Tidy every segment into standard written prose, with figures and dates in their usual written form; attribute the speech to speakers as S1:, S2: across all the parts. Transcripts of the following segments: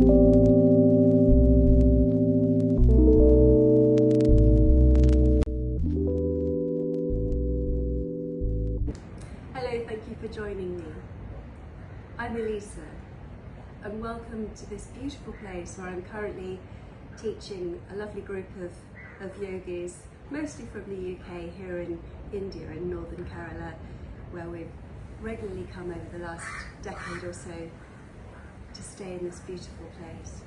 S1: Hello, thank you for joining me. I'm Elisa and welcome to this beautiful place where I'm currently teaching a lovely group of yogis, mostly from the UK, here in India, in Northern Kerala, where we've regularly come over the last decade or so to stay in this beautiful place.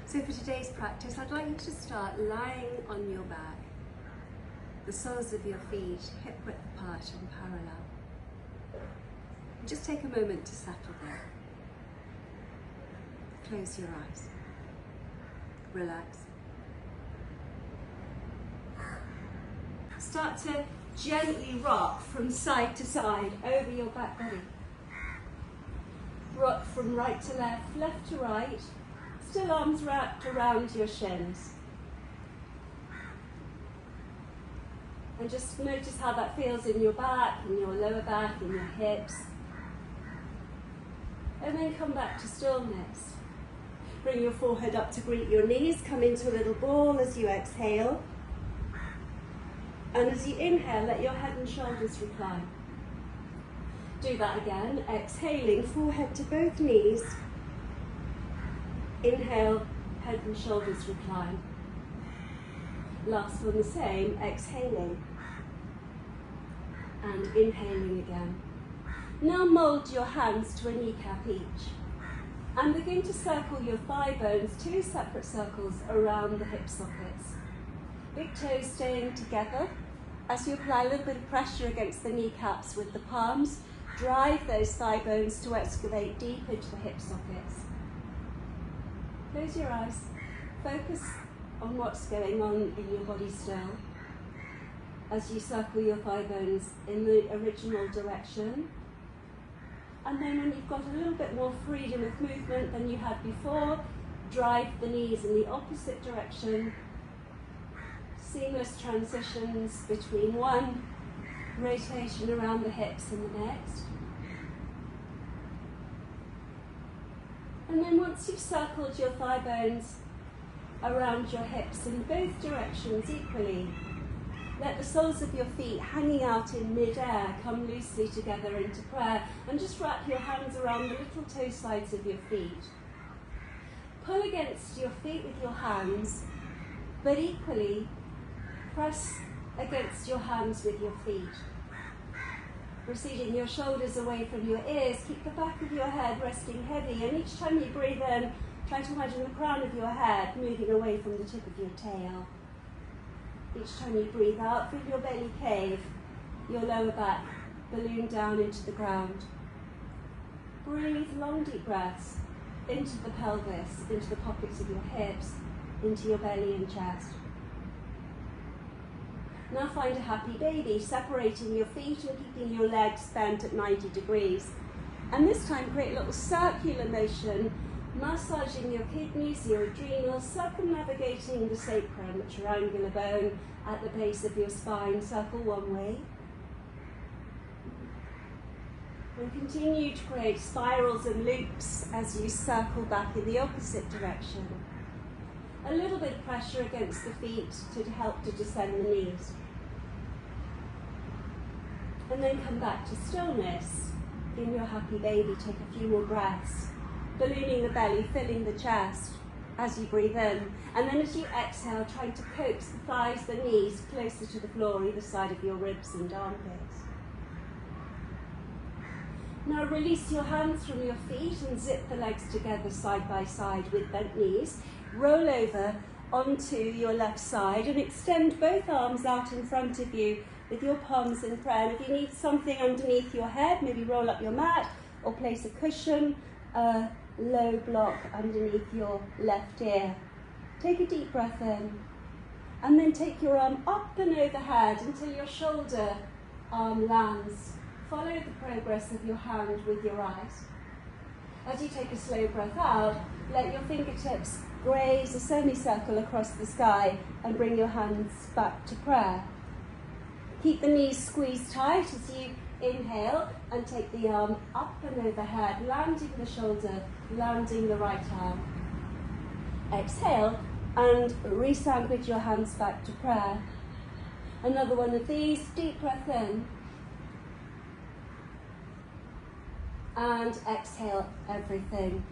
S1: So for today's practice, I'd like you to start lying on your back, the soles of your feet hip width apart and parallel. Just take a moment to settle there. Close your eyes. Relax. Start to gently rock from side to side over your back body. Rock from right to left, left to right, still arms wrapped around your shins. And just notice how that feels in your back, in your lower back, in your hips. And then come back to stillness. Bring your forehead up to greet your knees, come into a little ball as you exhale. And as you inhale, let your head and shoulders recline. Do that again, exhaling, forehead to both knees. Inhale, head and shoulders recline. Last one the same, exhaling. And inhaling again. Now mould your hands to a kneecap each. And begin to circle your thigh bones, 2 separate circles around the hip sockets. Big toes staying together. As you apply a little bit of pressure against the kneecaps with the palms, drive those thigh bones to excavate deep into the hip sockets. Close your eyes. Focus on what's going on in your body still. As you circle your thigh bones in the original direction. And then when you've got a little bit more freedom of movement than you had before, drive the knees in the opposite direction. Seamless transitions between one rotation around the hips and the next. And then once you've circled your thigh bones around your hips in both directions equally, let the soles of your feet hanging out in mid-air come loosely together into prayer, and just wrap your hands around the little toe sides of your feet. Pull against your feet with your hands, but equally press against your hands with your feet. Receding your shoulders away from your ears, keep the back of your head resting heavy, and each time you breathe in, try to imagine the crown of your head moving away from the tip of your tail. Each time you breathe out, feel your belly cave, your lower back balloon down into the ground. Breathe long deep breaths into the pelvis, into the pockets of your hips, into your belly and chest. Now find a happy baby, separating your feet and keeping your legs bent at 90 degrees. And this time create a little circular motion, massaging your kidneys, your adrenals, circumnavigating the sacrum, the triangular bone at the base of your spine. Circle one way. And continue to create spirals and loops as you circle back in the opposite direction. A little bit of pressure against the feet to help to descend the knees. And then come back to stillness. In your happy baby, take a few more breaths. Ballooning the belly, filling the chest as you breathe in. And then as you exhale, trying to coax the thighs, the knees closer to the floor, either side of your ribs and armpits. Now release your hands from your feet and zip the legs together side by side with bent knees. Roll over onto your left side and extend both arms out in front of you with your palms in prayer. And if you need something underneath your head, maybe roll up your mat or place a cushion, a low block underneath your left ear. Take a deep breath in and then take your arm up and overhead until your shoulder arm lands. Follow the progress of your hand with your eyes. As you take a slow breath out, let your fingertips graze a semicircle across the sky and bring your hands back to prayer. Keep the knees squeezed tight as you inhale and take the arm up and overhead, landing the shoulder landing the right arm. Exhale and resound with your hands back to prayer. Another one of these, deep breath in. And exhale everything.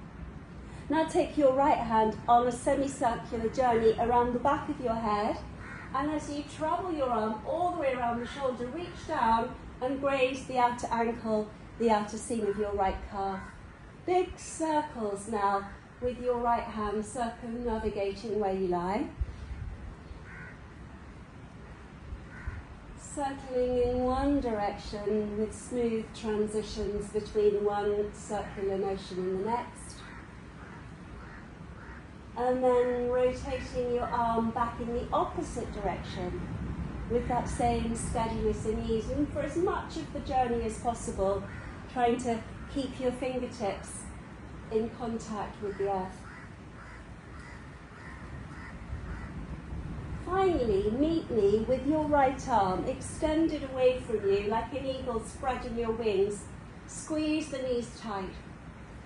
S1: Now take your right hand on a semicircular journey around the back of your head, and as you travel your arm all the way around the shoulder, reach down and graze the outer ankle, the outer seam of your right calf. Big circles now with your right hand circumnavigating where you lie. Circling in one direction with smooth transitions between one circular motion and the next. And then rotating your arm back in the opposite direction with that same steadiness and ease, and for as much of the journey as possible, trying to keep your fingertips in contact with the earth. Finally, meet me with your right arm extended away from you like an eagle spreading your wings. Squeeze the knees tight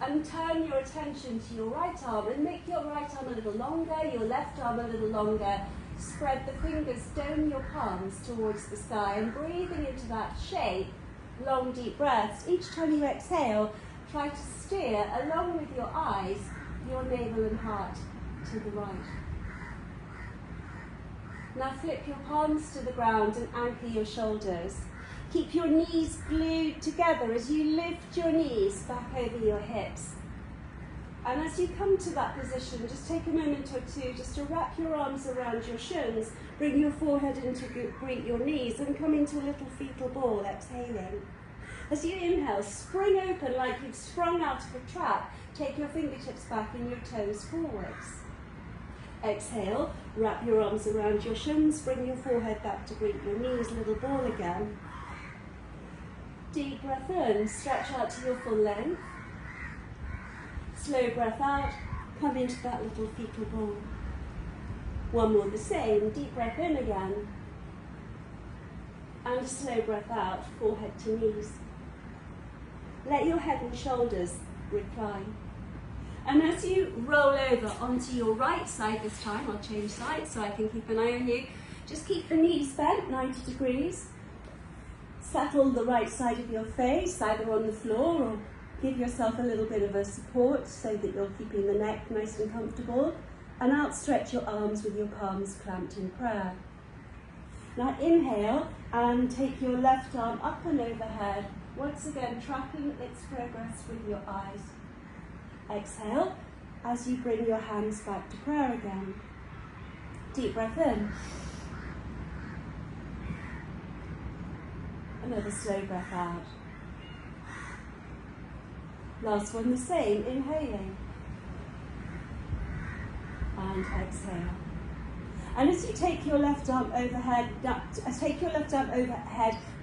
S1: and turn your attention to your right arm and make your right arm a little longer, your left arm a little longer. Spread the fingers down your palms towards the sky and breathing into that shape, long deep breaths. Each time you exhale, try to steer along with your eyes, your navel and heart to the right. Now flip your palms to the ground and anchor your shoulders. Keep your knees glued together as you lift your knees back over your hips. And as you come to that position, just take a moment or two just to wrap your arms around your shins, bring your forehead in to greet your knees, and come into a little fetal ball, exhaling. As you inhale, spring open like you've sprung out of a trap. Take your fingertips back and your toes forwards. Exhale, wrap your arms around your shins, bring your forehead back to greet your knees, little ball again. Deep breath in, stretch out to your full length. Slow breath out, come into that little fetal ball. One more the same, deep breath in again. And a slow breath out, forehead to knees. Let your head and shoulders recline. And as you roll over onto your right side this time, I'll change sides so I can keep an eye on you. Just keep the knees bent 90 degrees. Settle the right side of your face, either on the floor or give yourself a little bit of a support so that you're keeping the neck nice and comfortable. And outstretch your arms with your palms clamped in prayer. Now inhale and take your left arm up and overhead, once again tracking its progress with your eyes. Exhale as you bring your hands back to prayer again. Deep breath in. Another slow breath out. Last one the same, inhaling. And exhale. And as you take your left arm overhead,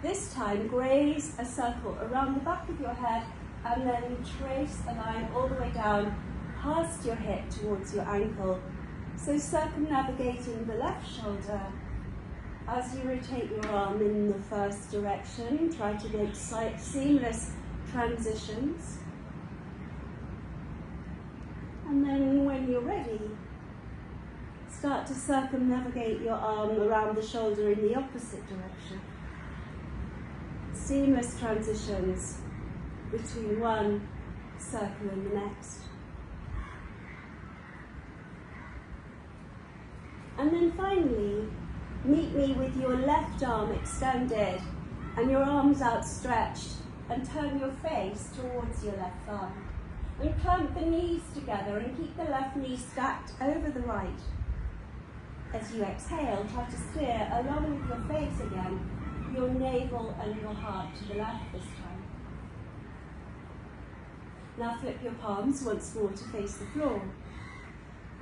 S1: this time graze a circle around the back of your head and then trace a line all the way down past your hip towards your ankle. So circumnavigating the left shoulder. As you rotate your arm in the first direction, try to make seamless transitions. And then when you're ready, start to circumnavigate your arm around the shoulder in the opposite direction. Seamless transitions between one circle and the next. And then finally, meet me with your left arm extended and your arms outstretched, and turn your face towards your left arm. And clamp the knees together and keep the left knee stacked over the right. As you exhale, try to steer along with your face again, your navel and your heart to the left this time. Now flip your palms once more to face the floor.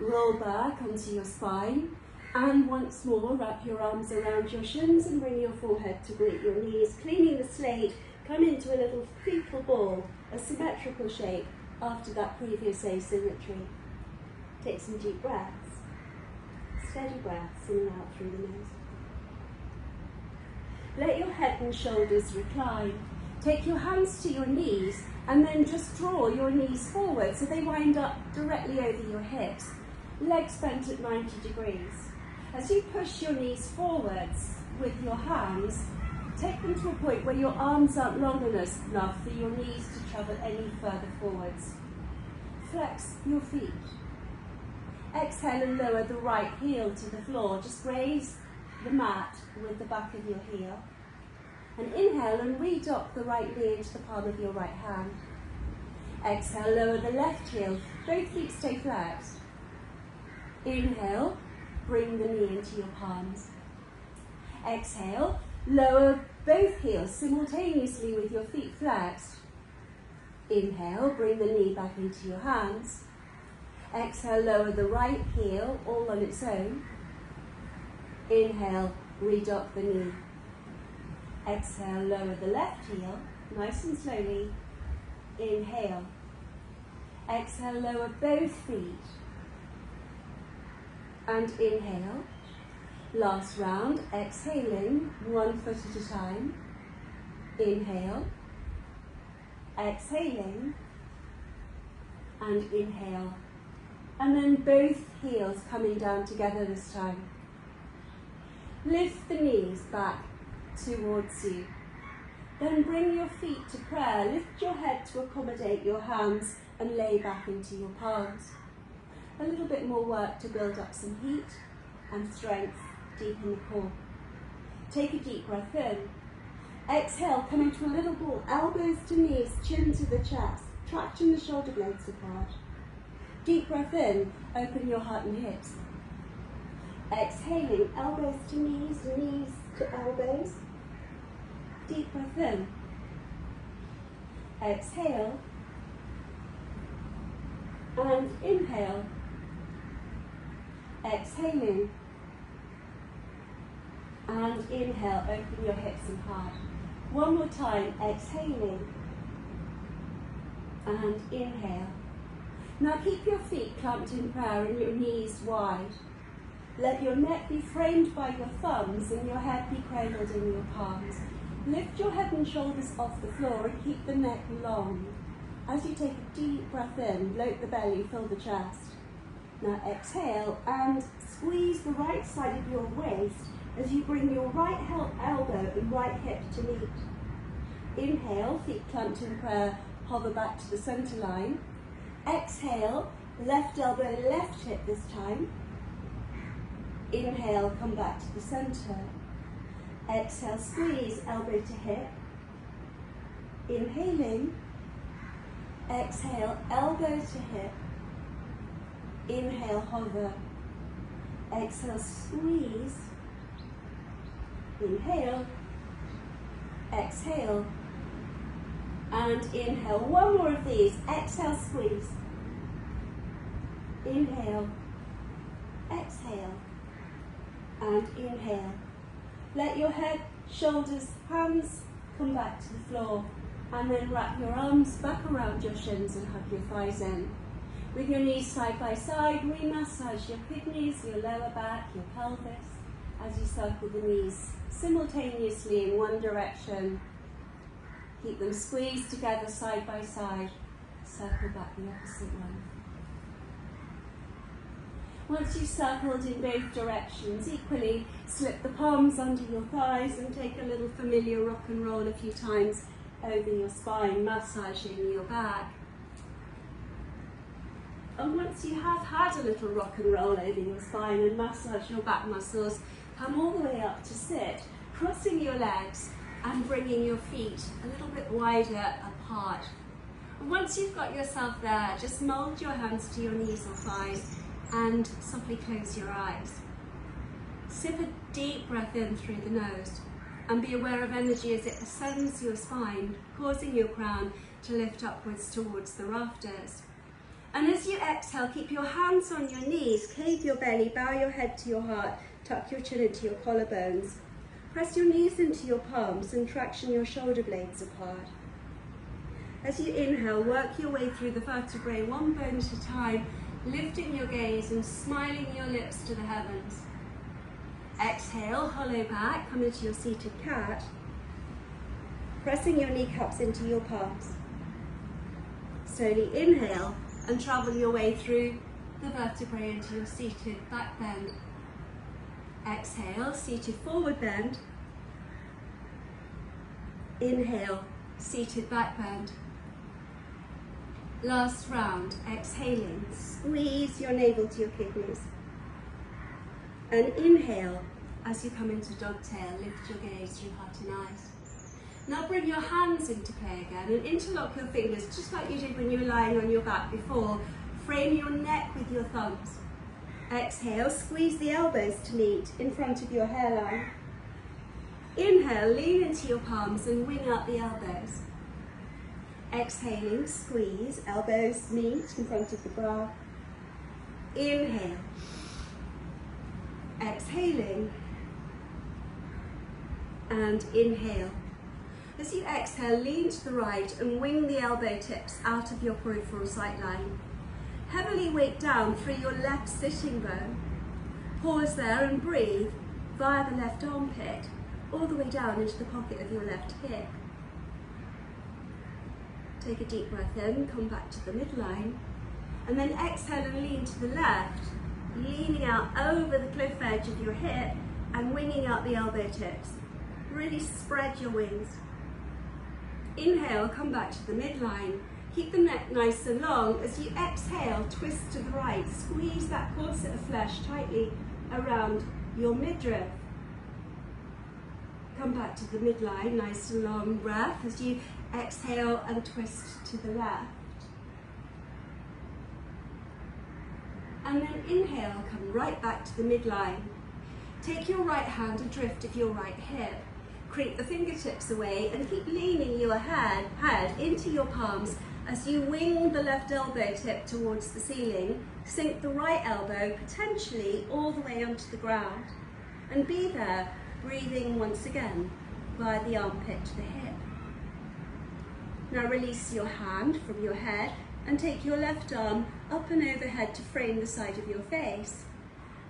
S1: Roll back onto your spine, and once more wrap your arms around your shins and bring your forehead to greet your knees. Cleaning the slate, come into a little fetal ball, a symmetrical shape after that previous asymmetry. Take some deep breaths. Steady breaths in and out through the nose. Let your head and shoulders recline. Take your hands to your knees and then just draw your knees forward so they wind up directly over your hips. Legs bent at 90 degrees. As you push your knees forwards with your hands, take them to a point where your arms aren't long enough for your knees to travel any further forwards. Flex your feet. Exhale and lower the right heel to the floor. Just raise the mat with the back of your heel. And inhale and redock the right knee into the palm of your right hand. Exhale, lower the left heel. Both feet stay flexed. Inhale, bring the knee into your palms. Exhale, lower both heels simultaneously with your feet flexed. Inhale, bring the knee back into your hands. Exhale, lower the right heel all on its own. Inhale, redock the knee. Exhale, lower the left heel, nice and slowly. Inhale. Exhale, lower both feet. And inhale. Last round, exhaling, 1 foot at a time. Inhale. Exhaling. And inhale. And then both heels coming down together this time. Lift the knees back towards you. Then bring your feet to prayer. Lift your head to accommodate your hands and lay back into your palms. A little bit more work to build up some heat and strength deep in the core. Take a deep breath in. Exhale, come into a little ball, elbows to knees, chin to the chest. Traction the shoulder blades apart. Deep breath in, open your heart and hips. Exhaling, elbows to knees, knees to elbows. Deep breath in. Exhale. And inhale. Exhaling. And inhale, open your hips and heart. One more time, exhaling. And inhale. Now keep your feet clamped in prayer and your knees wide. Let your neck be framed by your thumbs and your head be cradled in your palms. Lift your head and shoulders off the floor and keep the neck long. As you take a deep breath in, bloat the belly, fill the chest. Now exhale and squeeze the right side of your waist as you bring your right elbow and right hip to meet. Inhale, feet clamped in prayer, hover back to the center line. Exhale, left elbow, left hip this time. Inhale, come back to the center. Exhale, squeeze, elbow to hip. Inhaling. Exhale, elbow to hip. Inhale, hover. Exhale, squeeze. Inhale. Exhale. And inhale. One more of these. Exhale, squeeze. Inhale. Exhale. And inhale. Let your head, shoulders, hands come back to the floor. And then wrap your arms back around your shins and hug your thighs in. With your knees side by side, re-massage your kidneys, your lower back, your pelvis, as you circle the knees simultaneously in one direction. Keep them squeezed together side by side. Circle back the opposite one. Once you've circled in both directions, equally slip the palms under your thighs and take a little familiar rock and roll a few times over your spine, massaging your back. And once you have had a little rock and roll over your spine and massage your back muscles, come all the way up to sit, crossing your legs and bringing your feet a little bit wider apart. And once you've got yourself there, just mold your hands to your knees or thighs and softly close your eyes. Sip a deep breath in through the nose and be aware of energy as it ascends your spine, causing your crown to lift upwards towards the rafters. And as you exhale, keep your hands on your knees, cave your belly, bow your head to your heart, tuck your chin into your collarbones. Press your knees into your palms and traction your shoulder blades apart. As you inhale, work your way through the vertebrae, one bone at a time, lifting your gaze and smiling your lips to the heavens. Exhale, hollow back, come into your seated cat. pressing your kneecaps into your palms. Slowly inhale and travel your way through the vertebrae into your seated back bend. Exhale, seated forward bend. Inhale, seated back bend. Last round, exhaling, squeeze your navel to your kidneys. And inhale, as you come into dog tail, lift your gaze through heart and eyes. Now bring your hands into play again and interlock your fingers just like you did when you were lying on your back before. Frame your neck with your thumbs. Exhale, squeeze the elbows to meet in front of your hairline. Inhale, lean into your palms and wing out the elbows. Exhaling, squeeze, elbows meet in front of the brow. Inhale. Exhaling. And inhale. As you exhale, lean to the right and wing the elbow tips out of your peripheral sight line. Heavily weight down through your left sitting bone. Pause there and breathe via the left armpit, all the way down into the pocket of your left hip. Take a deep breath in, come back to the midline, and then exhale and lean to the left, leaning out over the cliff edge of your hip and winging out the elbow tips. Really spread your wings. Inhale, come back to the midline. Keep the neck nice and long. As you exhale, twist to the right. Squeeze that corset of flesh tightly around your midriff. Come back to the midline, nice and long breath as you exhale and twist to the left. And then inhale, come right back to the midline. Take your right hand adrift of your right hip. Creep the fingertips away and keep leaning your head into your palms as you wing the left elbow tip towards the ceiling. Sink the right elbow potentially all the way onto the ground and be there, breathing once again via the armpit to the hip. Now release your hand from your head and take your left arm up and overhead to frame the side of your face.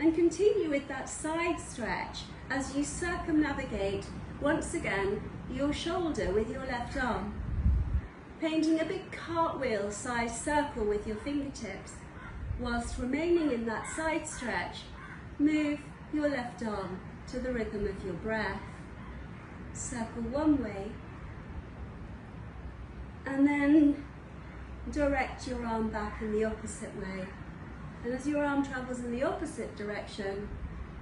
S1: And continue with that side stretch as you circumnavigate once again your shoulder with your left arm. Painting a big cartwheel size circle with your fingertips. Whilst remaining in that side stretch, move your left arm to the rhythm of your breath. Circle one way and then direct your arm back in the opposite way. And as your arm travels in the opposite direction,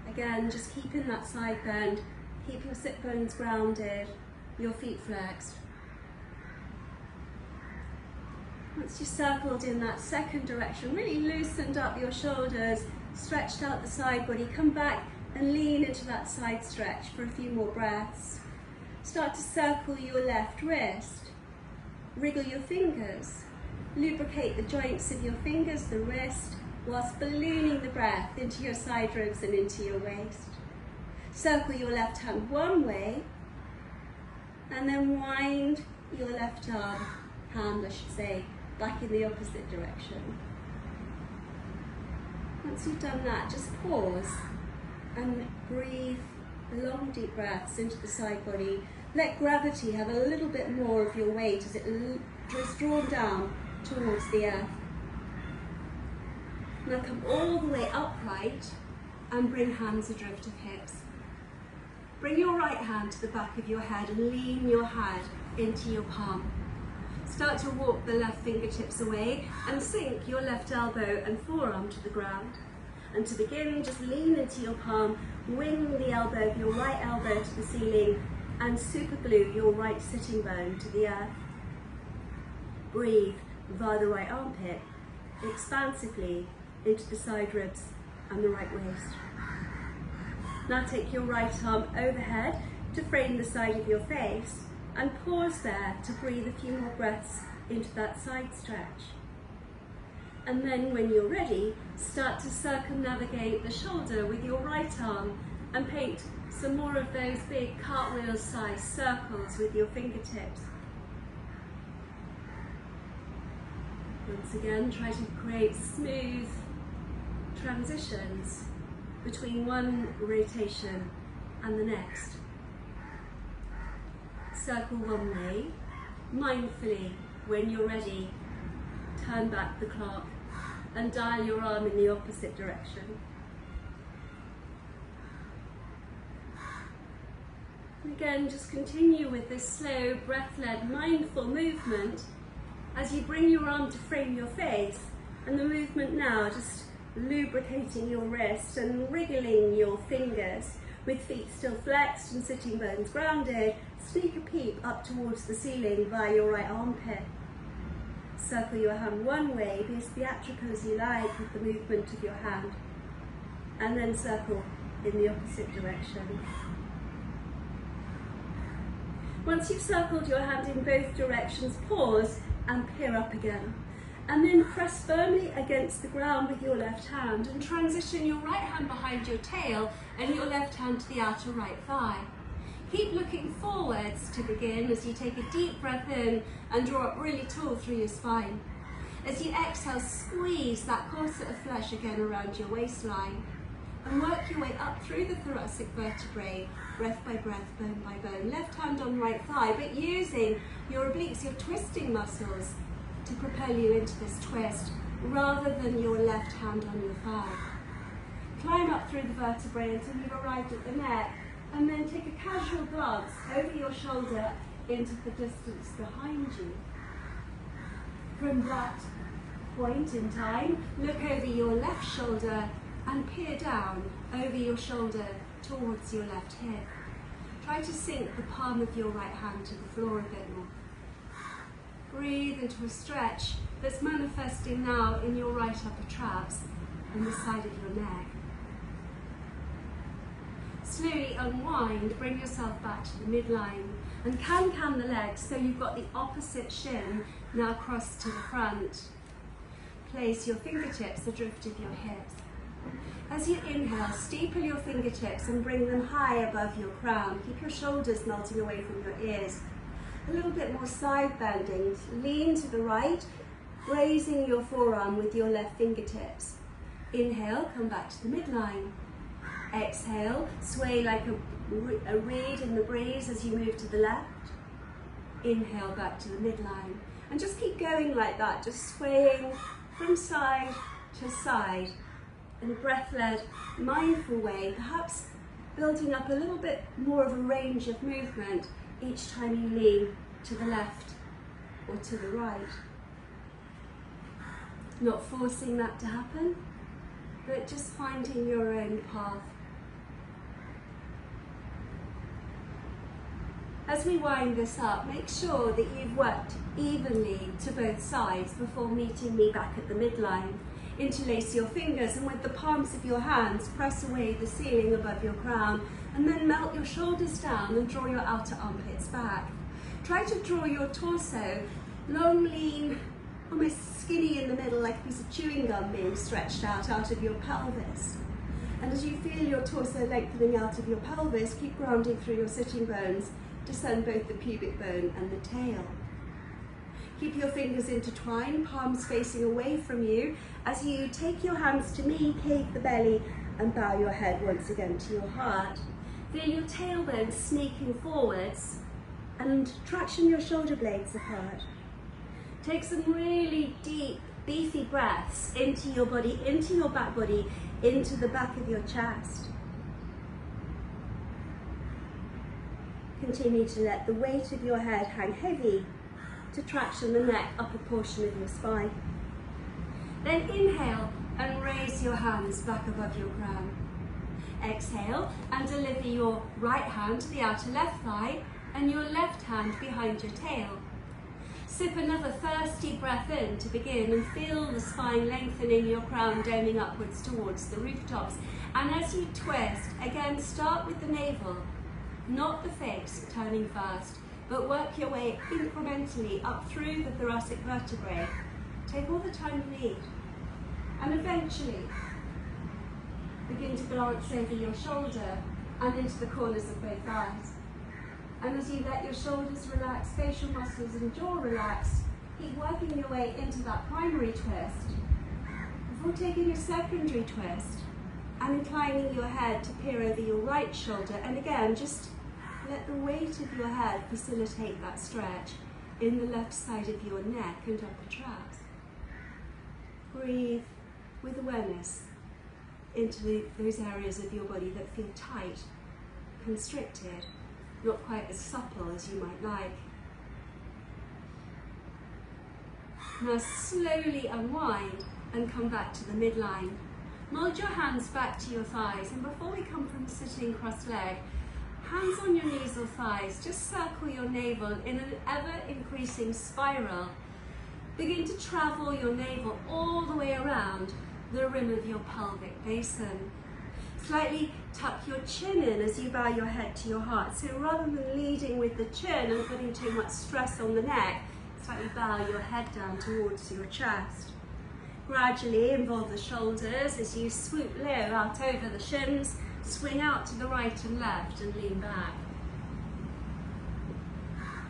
S1: again, just keep in that side bend, keep your sit bones grounded, your feet flexed. Once you've circled in that second direction, really loosened up your shoulders, stretched out the side body, come back and lean into that side stretch for a few more breaths. Start to circle your left wrist, wriggle your fingers, lubricate the joints of your fingers, the wrist, whilst ballooning the breath into your side ribs and into your waist. Circle your left hand one way and then wind your left arm, hand I should say, back in the opposite direction. Once you've done that, just pause and breathe long deep breaths into the side body. Let gravity have a little bit more of your weight as it is drawn down towards the earth. Now come all the way upright and bring hands adrift of hips. Bring your right hand to the back of your head and lean your head into your palm. Start to walk the left fingertips away and sink your left elbow and forearm to the ground. And to begin, just lean into your palm, wing the elbow of your right elbow to the ceiling and super glue your right sitting bone to the earth. Breathe via the right armpit, expansively into the side ribs and the right waist. Now take your right arm overhead to frame the side of your face and pause there to breathe a few more breaths into that side stretch. And then when you're ready, start to circumnavigate the shoulder with your right arm and paint some more of those big cartwheel sized circles with your fingertips. Once again, try to create smooth transitions between one rotation and the next. circle one way. Mindfully, when you're ready, turn back the clock and dial your arm in the opposite direction. Again, just continue with this slow, breath-led, mindful movement as you bring your arm to frame your face, and the movement now just lubricating your wrist and wriggling your fingers with feet still flexed and sitting bones grounded. Sneak a peep up towards the ceiling via your right armpit. Circle your hand one way, be as theatrical as you like with the movement of your hand, and then circle in the opposite direction. Once you've circled your hand in both directions, pause and peer up again. And then press firmly against the ground with your left hand and transition your right hand behind your tail and your left hand to the outer right thigh. Keep looking forwards to begin as you take a deep breath in and draw up really tall through your spine. As you exhale, squeeze that corset of flesh again around your waistline and work your way up through the thoracic vertebrae, breath by breath, bone by bone. Left hand on right thigh, but using your obliques, your twisting muscles, to propel you into this twist, rather than your left hand on your thigh. Climb up through the vertebrae until you've arrived at the neck, and then take a casual glance over your shoulder into the distance behind you. From that point in time, look over your left shoulder and peer down over your shoulder towards your left hip. Try to sink the palm of your right hand to the floor a bit more. Breathe into a stretch that's manifesting now in your right upper traps and the side of your neck. Slowly unwind, bring yourself back to the midline and can the legs so you've got the opposite shin now crossed to the front. Place your fingertips adrift of your hips. As you inhale, steeple your fingertips and bring them high above your crown. Keep your shoulders melting away from your ears. A little bit more side bending. Lean to the right, raising your forearm with your left fingertips. Inhale, come back to the midline. Exhale, sway like a reed in the breeze as you move to the left. Inhale, back to the midline. And just keep going like that, just swaying from side to side in a breath-led, mindful way, perhaps building up a little bit more of a range of movement each time you lean to the left or to the right. Not forcing that to happen, but just finding your own path. As we wind this up, make sure that you've worked evenly to both sides before meeting me back at the midline. Interlace your fingers and with the palms of your hands, press away the ceiling above your crown and then melt your shoulders down and draw your outer armpits back. Try to draw your torso long, lean, almost skinny in the middle like a piece of chewing gum being stretched out of your pelvis. And as you feel your torso lengthening out of your pelvis, keep grounding through your sitting bones, descend both the pubic bone and the tail. Keep your fingers intertwined, palms facing away from you. As you take your hands to me, cave the belly and bow your head once again to your heart. Feel your tailbone snaking forwards and traction your shoulder blades apart. Take some really deep, beefy breaths into your body, into your back body, into the back of your chest. Continue to let the weight of your head hang heavy to traction the neck, upper portion of your spine. Then inhale and raise your hands back above your crown. Exhale and deliver your right hand to the outer left thigh and your left hand behind your tail. Sip another thirsty breath in to begin and feel the spine lengthening, your crown doming upwards towards the rooftops. And as you twist, again start with the navel, not the face, turning first, but work your way incrementally up through the thoracic vertebrae. Take all the time you need. And eventually, begin to glance over your shoulder and into the corners of both eyes. And as you let your shoulders relax, facial muscles and jaw relax, keep working your way into that primary twist before taking a secondary twist and inclining your head to peer over your right shoulder. And again, just let the weight of your head facilitate that stretch in the left side of your neck and upper traps. Breathe with awareness into those areas of your body that feel tight, constricted, not quite as supple as you might like. Now slowly unwind and come back to the midline. Mold your hands back to your thighs, and before we come from sitting cross-legged, hands on your knees or thighs, just circle your navel in an ever-increasing spiral. Begin to travel your navel all the way around the rim of your pelvic basin. Slightly tuck your chin in as you bow your head to your heart. So rather than leading with the chin and putting too much stress on the neck, slightly bow your head down towards your chest. Gradually involve the shoulders as you swoop low out over the shins, swing out to the right and left and lean back.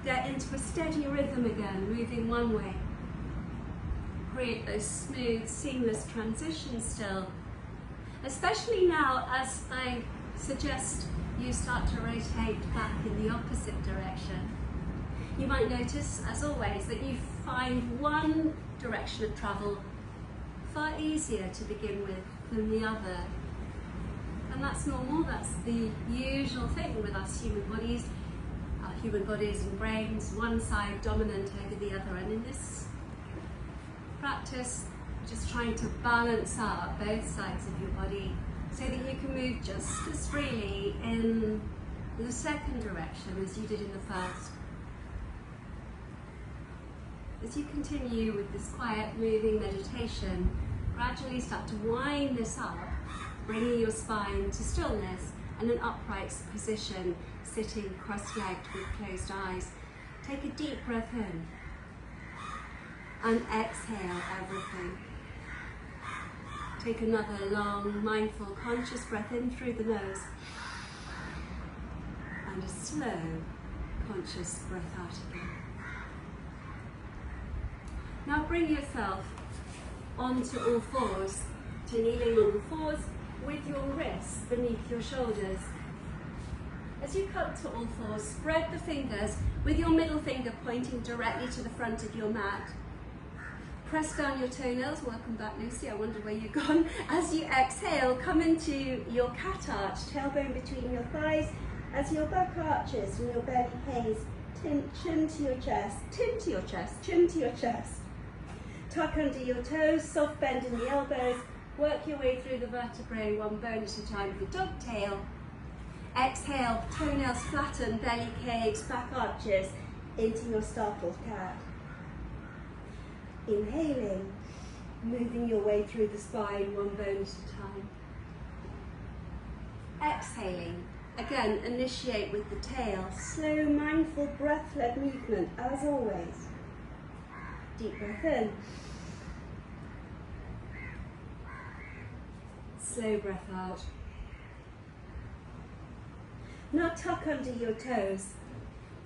S1: Get into a steady rhythm again, moving one way. Create those smooth, seamless transitions still. Especially now as I suggest you start to rotate back in the opposite direction. You might notice, as always, that you find one direction of travel far easier to begin with than the other. And that's normal, that's the usual thing with us human bodies. Our human bodies and brains, one side dominant over the other. And in this practice, just trying to balance out both sides of your body so that you can move just as freely in the second direction as you did in the first. As you continue with this quiet moving meditation, gradually start to wind this up, bringing your spine to stillness and an upright position, sitting cross-legged with closed eyes. Take a deep breath in and exhale everything. Take another long, mindful, conscious breath in through the nose and a slow, conscious breath out again. Now bring yourself onto all fours, to kneeling on all fours with your wrists beneath your shoulders. As you come to all fours, spread the fingers with your middle finger pointing directly to the front of your mat. Press down your toenails. Welcome back, Lucy. I wonder where you've gone. As you exhale, come into your cat arch, tailbone between your thighs, as your back arches and your belly pays, chin to your chest, chin to your chest, chin to your chest. Tuck under your toes, soft bend in the elbows, work your way through the vertebrae one bone at a time with dog tail. Exhale, toenails flatten, belly caves, back arches into your startled cat. Inhaling, moving your way through the spine one bone at a time. Exhaling, again initiate with the tail, slow mindful breath-led movement as always. Deep breath in. Slow breath out. Now tuck under your toes.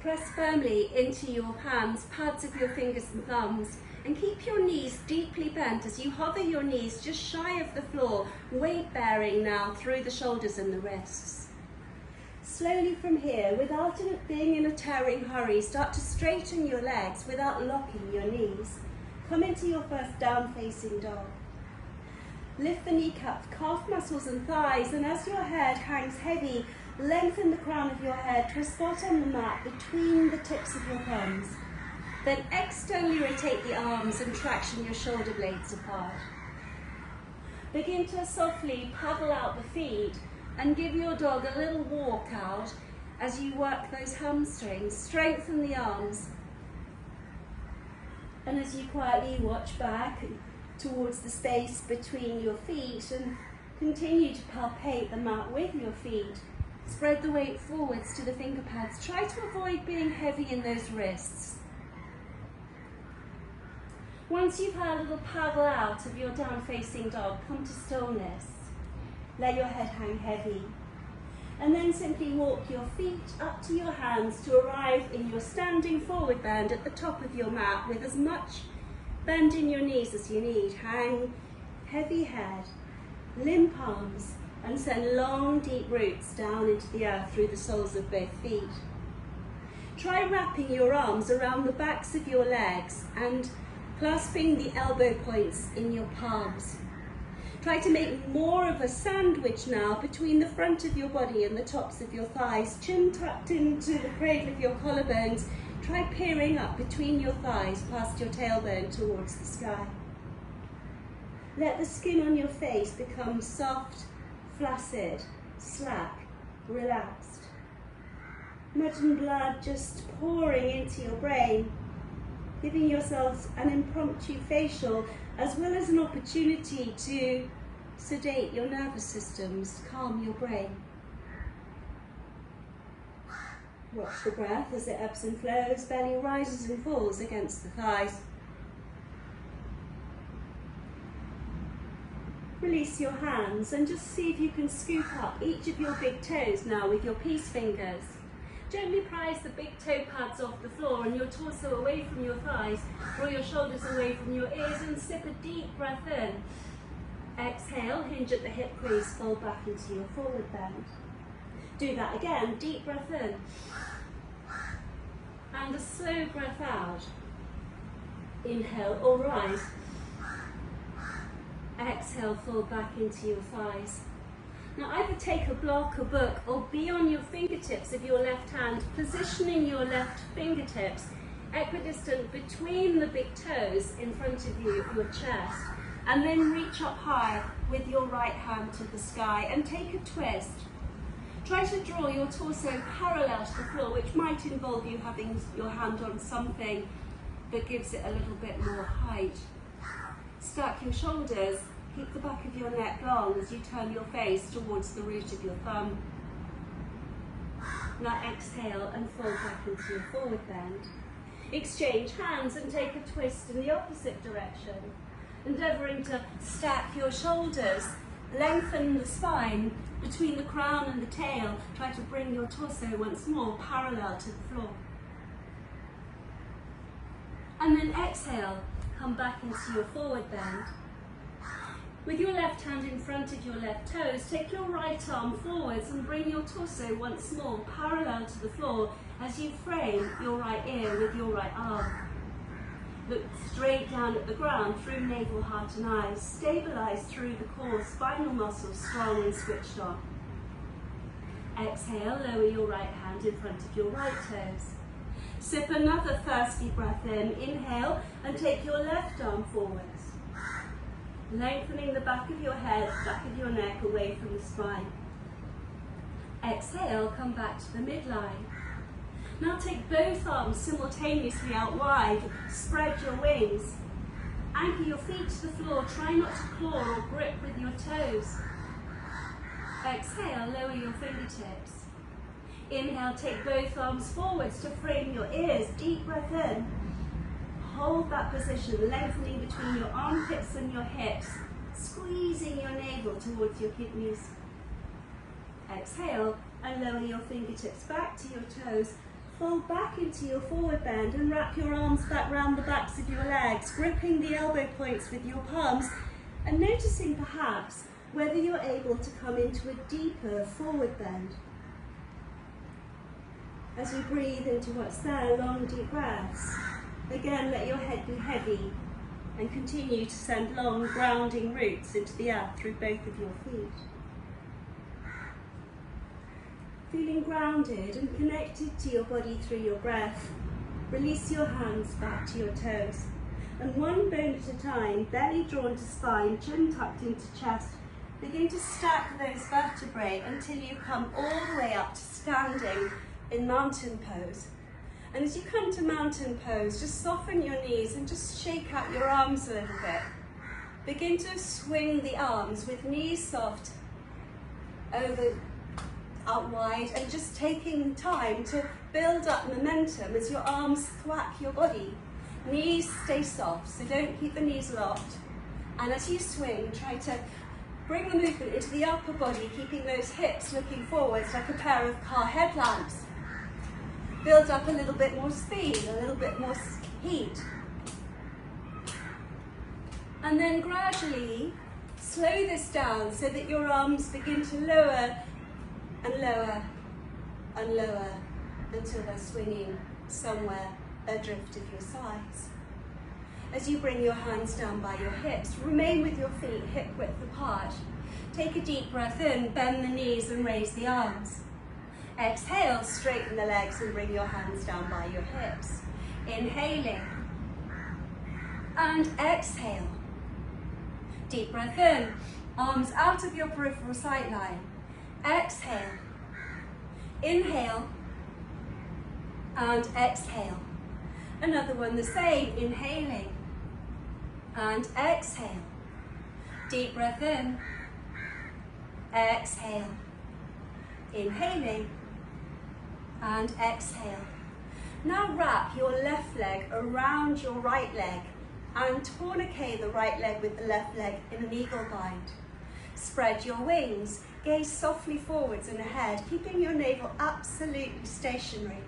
S1: Press firmly into your hands, pads of your fingers and thumbs, and keep your knees deeply bent as you hover your knees just shy of the floor, weight bearing now through the shoulders and the wrists. Slowly from here, without being in a tearing hurry, start to straighten your legs without locking your knees. Come into your first down facing dog. Lift the kneecaps, calf muscles and thighs, and as your head hangs heavy, lengthen the crown of your head to a spot on the mat between the tips of your thumbs. Then externally rotate the arms and traction your shoulder blades apart. Begin to softly paddle out the feet and give your dog a little walk out as you work those hamstrings. Strengthen the arms. And as you quietly watch back towards the space between your feet and continue to palpate the mat with your feet, spread the weight forwards to the finger pads. Try to avoid being heavy in those wrists. Once you've had a little paddle out of your down-facing dog, come to stillness. Let your head hang heavy. And then simply walk your feet up to your hands to arrive in your standing forward bend at the top of your mat with as much bend in your knees as you need. Hang heavy head, limp arms, and send long, deep roots down into the earth through the soles of both feet. Try wrapping your arms around the backs of your legs and clasping the elbow points in your palms. Try to make more of a sandwich now between the front of your body and the tops of your thighs, chin tucked into the cradle of your collarbones. Try peering up between your thighs past your tailbone towards the sky. Let the skin on your face become soft, flaccid, slack, relaxed. Imagine blood just pouring into your brain, giving yourselves an impromptu facial as well as an opportunity to sedate your nervous systems, calm your brain. Watch the breath as it ebbs and flows, belly rises and falls against the thighs. Release your hands and just see if you can scoop up each of your big toes now with your peace fingers. Gently prise the big toe pads off the floor and your torso away from your thighs. Draw your shoulders away from your ears and sip a deep breath in. Exhale, hinge at the hip crease, fold back into your forward bend. Do that again, deep breath in. And a slow breath out. Inhale or rise. Exhale, fold back into your thighs. Now either take a block, a book, or be on your fingertips of your left hand, positioning your left fingertips equidistant between the big toes in front of you, your chest, and then reach up high with your right hand to the sky and take a twist. Try to draw your torso parallel to the floor, which might involve you having your hand on something that gives it a little bit more height. Stack your shoulders. Keep the back of your neck long as you turn your face towards the root of your thumb. Now exhale and fold back into your forward bend. Exchange hands and take a twist in the opposite direction. Endeavouring to stack your shoulders, lengthen the spine between the crown and the tail. Try to bring your torso once more parallel to the floor. And then exhale, come back into your forward bend. With your left hand in front of your left toes, take your right arm forwards and bring your torso once more parallel to the floor as you frame your right ear with your right arm. Look straight down at the ground through navel, heart and eyes. Stabilise through the core, spinal muscles strong and switched on. Exhale, lower your right hand in front of your right toes. Sip another thirsty breath in. Inhale and take your left arm forwards. Lengthening the back of your head, back of your neck away from the spine. Exhale, come back to the midline. Now take both arms simultaneously out wide, spread your wings. Anchor your feet to the floor, try not to claw or grip with your toes. Exhale, lower your fingertips. Inhale, take both arms forwards to frame your ears, deep breath in. Hold that position, lengthening between your armpits and your hips, squeezing your navel towards your kidneys. Exhale and lower your fingertips back to your toes. Fold back into your forward bend and wrap your arms back round the backs of your legs, gripping the elbow points with your palms and noticing perhaps whether you're able to come into a deeper forward bend. As we breathe into what's there, long deep breaths. Again, let your head be heavy and continue to send long grounding roots into the earth through both of your feet. Feeling grounded and connected to your body through your breath, release your hands back to your toes. And one bone at a time, belly drawn to spine, chin tucked into chest, begin to stack those vertebrae until you come all the way up to standing in mountain pose. And as you come to mountain pose, just soften your knees and just shake out your arms a little bit. Begin to swing the arms with knees soft out wide and just taking time to build up momentum as your arms thwack your body. Knees stay soft, so don't keep the knees locked. And as you swing, try to bring the movement into the upper body, keeping those hips looking forwards like a pair of car headlamps. Build up a little bit more speed, a little bit more heat. And then gradually Slow this down so that your arms begin to lower and lower and lower until they're swinging somewhere adrift of your sides. As you bring your hands down by your hips, remain with your feet hip width apart. Take a deep breath in, bend the knees and raise the arms. Exhale, straighten the legs and bring your hands down by your hips. Inhaling and exhale. Deep breath in, arms out of your peripheral sight line. Exhale. Inhale and exhale. Another one the same, inhaling and exhale. Deep breath in, exhale. Inhaling and exhale. Now wrap your left leg around your right leg and tourniquet the right leg with the left leg in an eagle bind. Spread your wings, gaze softly forwards and ahead, keeping your navel absolutely stationary.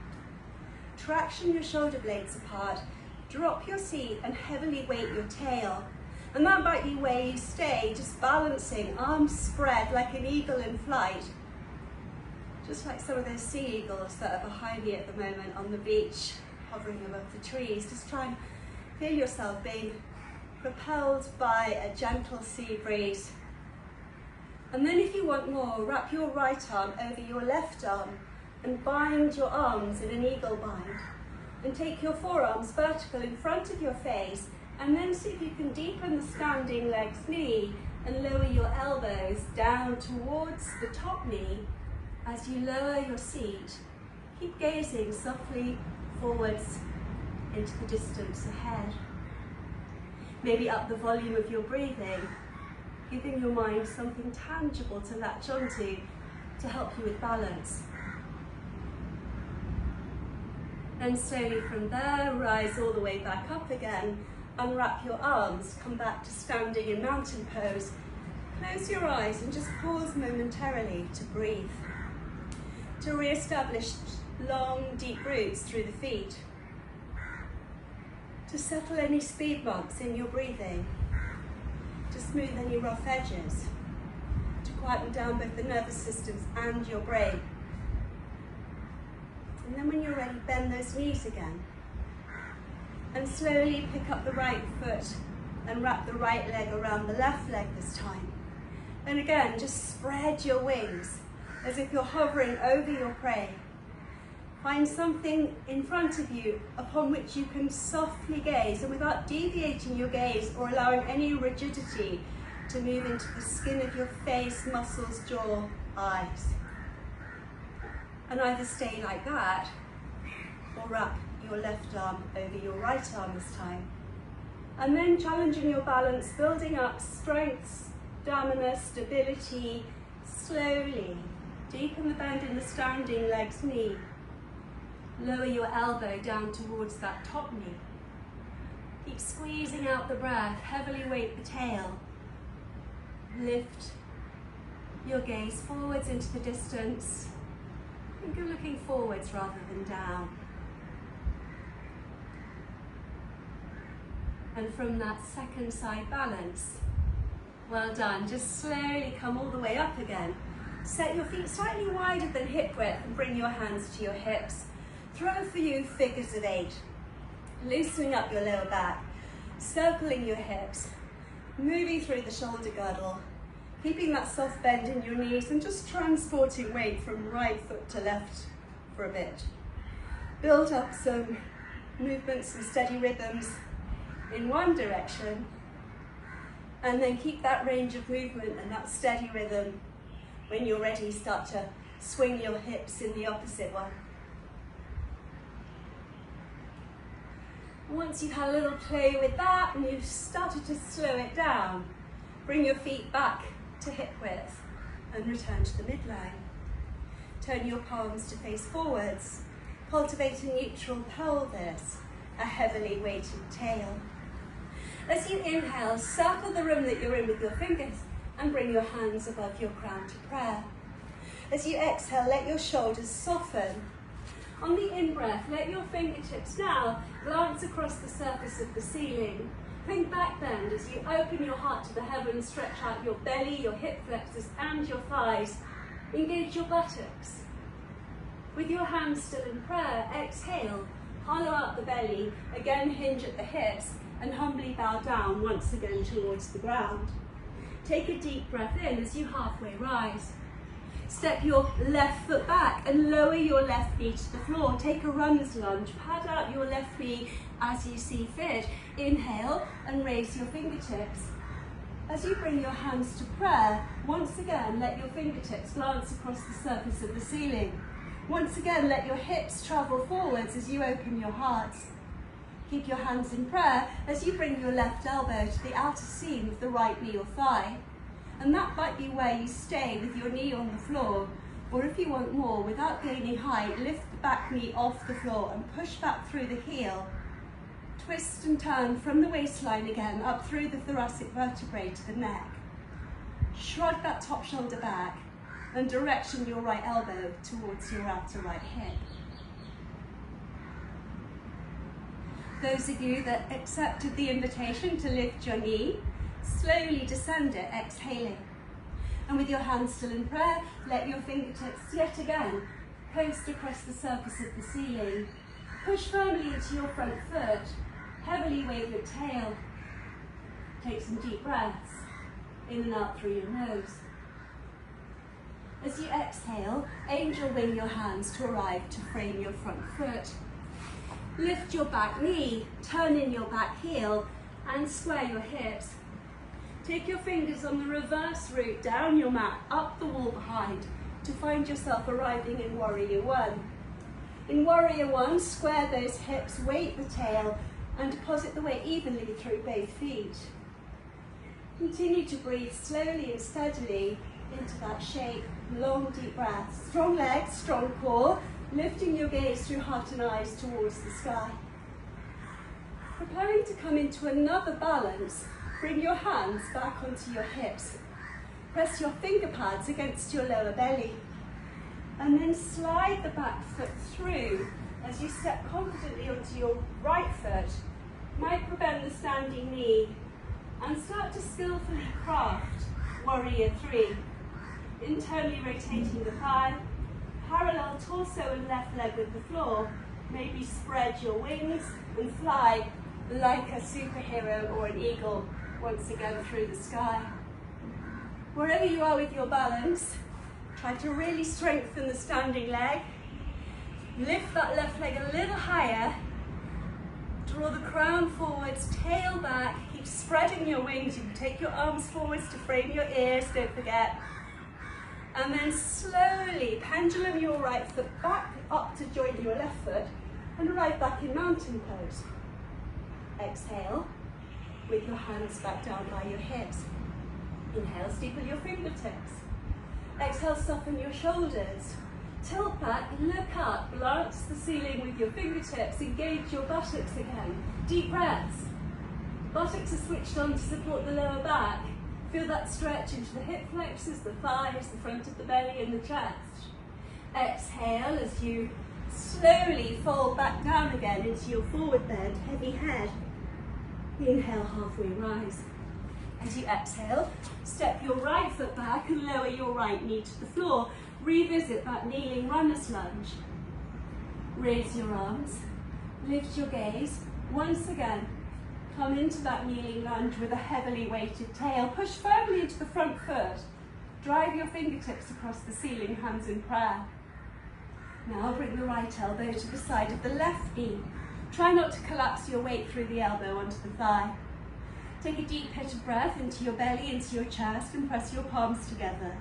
S1: Traction your shoulder blades apart, drop your seat and heavily weight your tail. And that might be where you stay, just balancing, arms spread like an eagle in flight. Just like some of those sea eagles that are behind me at the moment on the beach, hovering above the trees. Just try and feel yourself being propelled by a gentle sea breeze. And then if you want more, wrap your right arm over your left arm and bind your arms in an eagle bind. And take your forearms vertical in front of your face, and then see if you can deepen the standing leg's knee and lower your elbows down towards the top knee. As you lower your seat, keep gazing softly forwards into the distance ahead. Maybe up the volume of your breathing, giving your mind something tangible to latch onto to help you with balance. Then slowly from there, rise all the way back up again, unwrap your arms, come back to standing in mountain pose. Close your eyes and just pause momentarily to breathe. To re-establish long, deep roots through the feet. To settle any speed bumps in your breathing. To smooth any rough edges. To quieten down both the nervous systems and your brain. And then when you're ready, bend those knees again. And slowly pick up the right foot and wrap the right leg around the left leg this time. And again, just spread your wings as if you're hovering over your prey. Find something in front of you upon which you can softly gaze, and without deviating your gaze or allowing any rigidity to move into the skin of your face, muscles, jaw, eyes. And either stay like that or wrap your left arm over your right arm this time. And then challenging your balance, building up strength, stamina, stability, slowly. Deepen the bend in the standing leg's knee. Lower your elbow down towards that top knee. Keep squeezing out the breath, heavily weight the tail. Lift your gaze forwards into the distance. I think you're looking forwards rather than down. And from that second side balance, well done. Just slowly come all the way up again. Set your feet slightly wider than hip width and bring your hands to your hips. Throw for you figures of 8. Loosening up your lower back, circling your hips, moving through the shoulder girdle, keeping that soft bend in your knees and just transporting weight from right foot to left for a bit. Build up some movements and steady rhythms in one direction, and then keep that range of movement and that steady rhythm. When you're ready, start to swing your hips in the opposite one. Once you've had a little play with that and you've started to slow it down, bring your feet back to hip width and return to the midline. Turn your palms to face forwards. Cultivate a neutral pelvis, a heavily weighted tail. As you inhale, circle the room that you're in with your fingers and bring your hands above your crown to prayer. As you exhale, let your shoulders soften. On the in-breath, let your fingertips now glance across the surface of the ceiling. Think back bend as you open your heart to the heavens, stretch out your belly, your hip flexors and your thighs. Engage your buttocks. With your hands still in prayer, exhale, hollow out the belly, again hinge at the hips and humbly bow down once again towards the ground. Take a deep breath in as you halfway rise. Step your left foot back and lower your left knee to the floor. Take a runner's lunge. Pad out your left knee as you see fit. Inhale and raise your fingertips. As you bring your hands to prayer, once again let your fingertips glance across the surface of the ceiling. Once again let your hips travel forwards as you open your heart. Keep your hands in prayer as you bring your left elbow to the outer seam of the right knee or thigh. And that might be where you stay with your knee on the floor, or if you want more, without gaining height, lift the back knee off the floor and push back through the heel. Twist and turn from the waistline again, up through the thoracic vertebrae to the neck. Shrug that top shoulder back and direction your right elbow towards your outer right hip. Those of you that accepted the invitation to lift your knee, slowly descend it, exhaling. And with your hands still in prayer, let your fingertips yet again coast across the surface of the ceiling. Push firmly into your front foot, heavily wave your tail. Take some deep breaths, in and out through your nose. As you exhale, angel wing your hands to arrive to frame your front foot. Lift your back knee, turn in your back heel, and square your hips. Take your fingers on the reverse route down your mat, up the wall behind, to find yourself arriving in Warrior One. In Warrior One, square those hips, weight the tail, and deposit the weight evenly through both feet. Continue to breathe slowly and steadily into that shape. Long, deep breaths. Strong legs, strong core, lifting your gaze through heart and eyes towards the sky. Preparing to come into another balance, bring your hands back onto your hips. Press your finger pads against your lower belly. And then slide the back foot through as you step confidently onto your right foot. Micro-bend the standing knee and start to skillfully craft Warrior Three. Internally rotating the thigh, parallel torso and left leg with the floor. Maybe spread your wings and fly like a superhero or an eagle once again through the sky. Wherever you are with your balance, try to really strengthen the standing leg. Lift that left leg a little higher. Draw the crown forwards, tail back. Keep spreading your wings. You can take your arms forwards to frame your ears, don't forget. And then slowly pendulum your right foot back up to join your left foot and arrive back in mountain pose. Exhale with your hands back down by your hips. Inhale, steeple your fingertips. Exhale, soften your shoulders. Tilt back, look up, glance the ceiling with your fingertips, engage your buttocks again. Deep breaths. Buttocks are switched on to support the lower back. Feel that stretch into the hip flexors, the thighs, the front of the belly and the chest. Exhale as you slowly fold back down again into your forward bend, heavy head. Inhale, halfway rise. As you exhale, step your right foot back and lower your right knee to the floor. Revisit that kneeling runner's lunge. Raise your arms, lift your gaze. Once again, come into that kneeling lunge with a heavily weighted tail. Push firmly into the front foot. Drive your fingertips across the ceiling, hands in prayer. Now bring the right elbow to the side of the left knee. Try not to collapse your weight through the elbow onto the thigh. Take a deep hit of breath into your belly, into your chest, and press your palms together.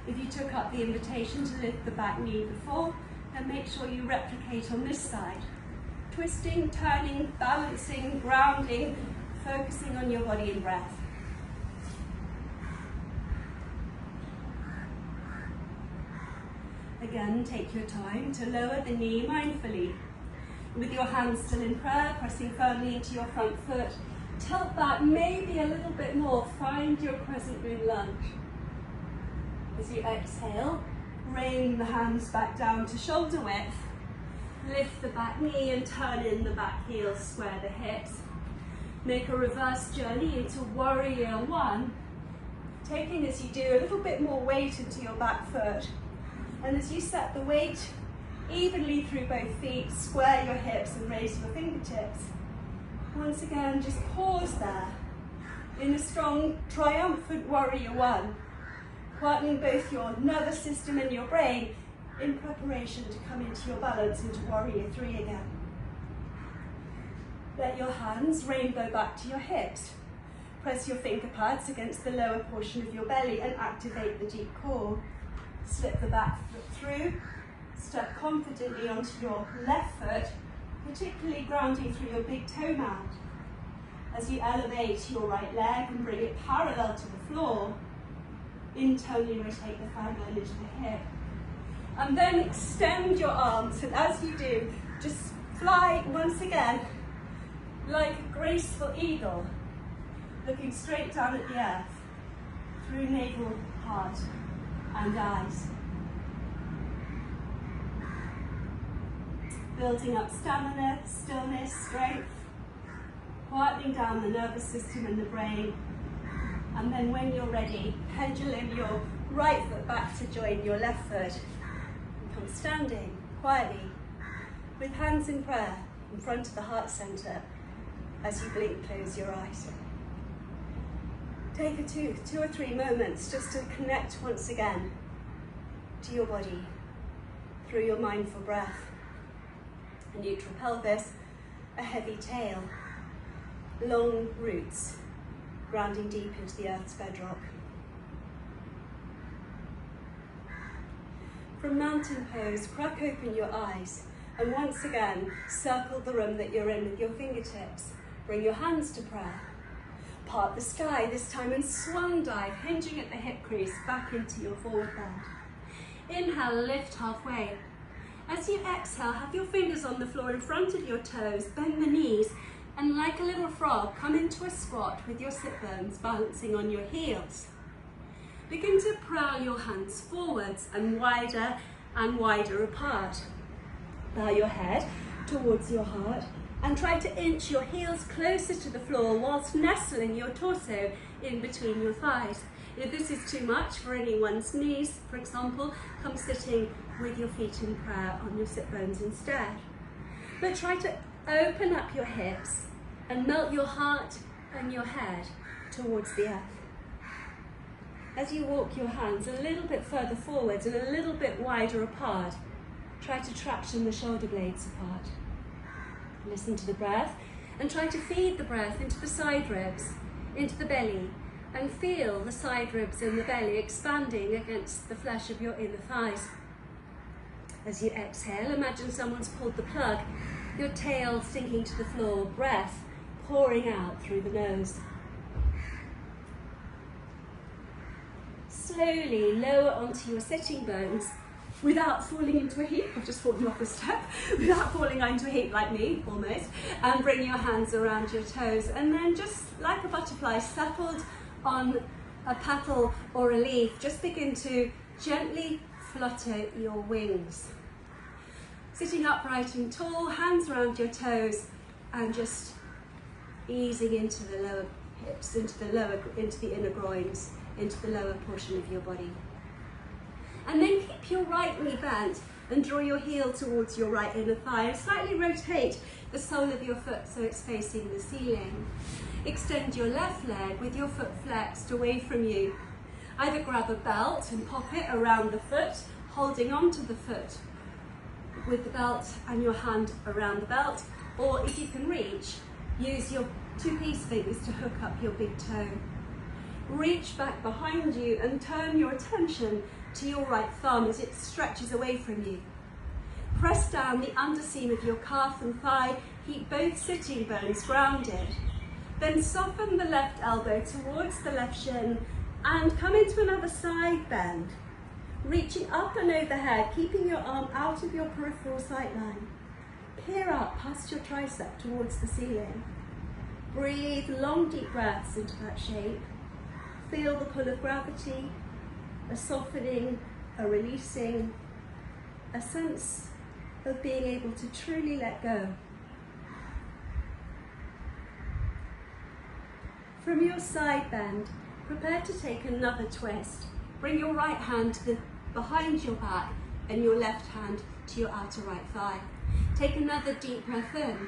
S1: If you took up the invitation to lift the back knee before, then make sure you replicate on this side. Twisting, turning, balancing, grounding, focusing on your body and breath. Again, take your time to lower the knee mindfully. With your hands still in prayer, pressing firmly into your front foot. Tilt back maybe a little bit more. Find your crescent moon lunge. As you exhale, rain the hands back down to shoulder width. Lift the back knee and turn in the back heel, square the hips. Make a reverse journey into warrior one, taking as you do a little bit more weight into your back foot. And as you set the weight evenly through both feet, square your hips and raise your fingertips. Once again, just pause there in a strong, triumphant warrior one, quietening both your nervous system and your brain in preparation to come into your balance into warrior three again. Let your hands rainbow back to your hips. Press your finger pads against the lower portion of your belly and activate the deep core. Slip the back foot through. Step confidently onto your left foot, particularly grounding through your big toe mat. As you elevate your right leg and bring it parallel to the floor, internally rotate the thigh bone into the hip. And then extend your arms, and as you do, just fly once again like a graceful eagle, looking straight down at the earth, through navel, heart, and eyes. Building up stamina, stillness, strength, quietening down the nervous system and the brain. And then when you're ready, pendulum your right foot back to join your left foot. And come standing quietly with hands in prayer in front of the heart center as you blink, close your eyes. Take two or three moments just to connect once again to your body through your mindful breath. A neutral pelvis, a heavy tail, long roots, grounding deep into the earth's bedrock. From mountain pose, crack open your eyes and once again circle the room that you're in with your fingertips. Bring your hands to prayer. Part the sky this time and swan dive, hinging at the hip crease back into your forward bend. Inhale, lift halfway. As you exhale, have your fingers on the floor in front of your toes, bend the knees, and like a little frog, come into a squat with your sit bones balancing on your heels. Begin to prowl your hands forwards and wider apart. Bow your head towards your heart and try to inch your heels closer to the floor whilst nestling your torso in between your thighs. If this is too much for anyone's knees, for example, come sitting with your feet in prayer on your sit bones instead. But try to open up your hips and melt your heart and your head towards the earth. As you walk your hands a little bit further forwards and a little bit wider apart, try to traction the shoulder blades apart. Listen to the breath and try to feed the breath into the side ribs, into the belly, and feel the side ribs and the belly expanding against the flesh of your inner thighs. As you exhale, imagine someone's pulled the plug, your tail sinking to the floor, breath pouring out through the nose. Slowly lower onto your sitting bones without falling into a heap. I've just fallen off a step. Without falling into a heap like me, almost. And bring your hands around your toes. And then just like a butterfly settled on a petal or a leaf, just begin to gently flutter your wings. Sitting upright and tall, hands around your toes, and just easing into the lower hips, into the inner groins, into the lower portion of your body. And then keep your right knee bent and draw your heel towards your right inner thigh and slightly rotate the sole of your foot so it's facing the ceiling. Extend your left leg with your foot flexed away from you. Either grab a belt and pop it around the foot, holding onto the foot with the belt and your hand around the belt, or if you can reach, use your two peace fingers to hook up your big toe. Reach back behind you and turn your attention to your right thumb as it stretches away from you. Press down the underseam of your calf and thigh, keep both sitting bones grounded. Then soften the left elbow towards the left shin and come into another side bend. Reaching up and overhead, keeping your arm out of your peripheral sight line. Peer up past your tricep towards the ceiling. Breathe long deep breaths into that shape. Feel the pull of gravity, a softening, a releasing, a sense of being able to truly let go. From your side bend, prepare to take another twist. Bring your right hand behind your back and your left hand to your outer right thigh. Take another deep breath in.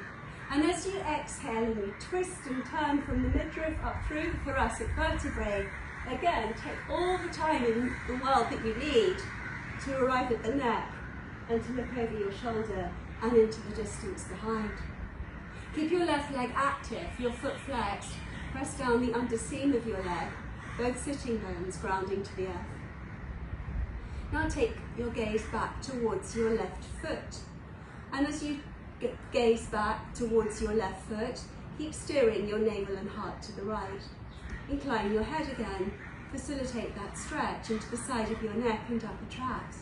S1: And as you exhale and you twist and turn from the midriff up through the thoracic vertebrae, again, take all the time in the world that you need to arrive at the neck and to look over your shoulder and into the distance behind. Keep your left leg active, your foot flexed. Press down the underseam of your leg, both sitting bones grounding to the earth. Now take your gaze back towards your left foot. And as you gaze back towards your left foot, keep steering your navel and heart to the right. Incline your head again. Facilitate that stretch into the side of your neck and upper traps.